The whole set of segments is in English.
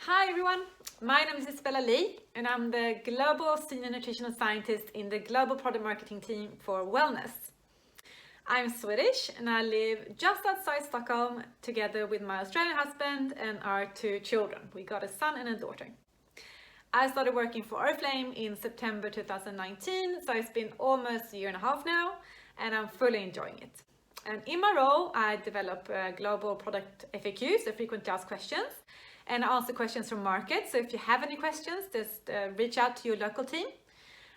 Hi everyone, my name is Isabella Lee and I'm the Global Senior Nutritional Scientist in the Global Product Marketing team for Wellness. I'm Swedish and I live just outside Stockholm together with my Australian husband and our two children. We got a son and a daughter. I started working for Oriflame in September 2019, so it's been almost a year and a half now and I'm fully enjoying it. And in my role, I develop global product FAQs, so frequently asked questions, and I answer questions from markets. So if you have any questions, just reach out to your local team.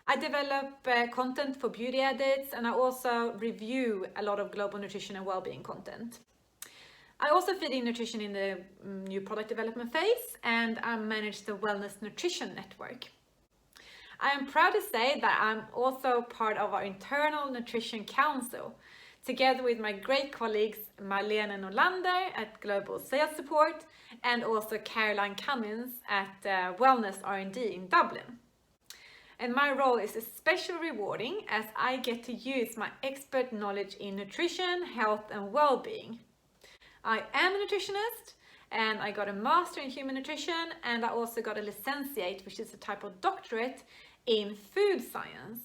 I develop content for beauty edits, and I also review a lot of global nutrition and well-being content. I also feed in nutrition in the new product development phase, and I manage the Wellness Nutrition Network. I am proud to say that I'm also part of our internal nutrition council, together with my great colleagues Marlene Nolander at Global Sales Support and also Caroline Cummins at Wellness R&D in Dublin. And my role is especially rewarding as I get to use my expert knowledge in nutrition, health and well-being. I am a nutritionist and I got a master in human nutrition, and I also got a licentiate, which is a type of doctorate in food science.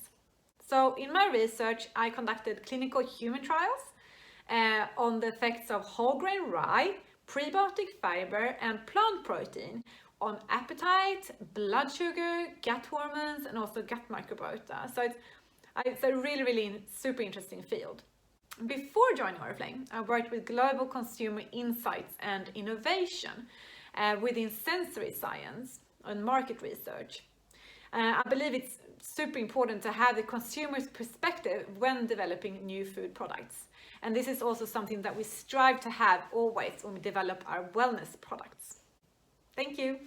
So in my research, I conducted clinical human trials on the effects of whole grain rye, prebiotic fiber and plant protein on appetite, blood sugar, gut hormones and also gut microbiota. So it's a really super interesting field. Before joining Oriflame, I worked with global consumer insights and innovation within sensory science and market research. I believe it's super important to have the consumer's perspective when developing new food products. And this is also something that we strive to have always when we develop our wellness products. Thank you.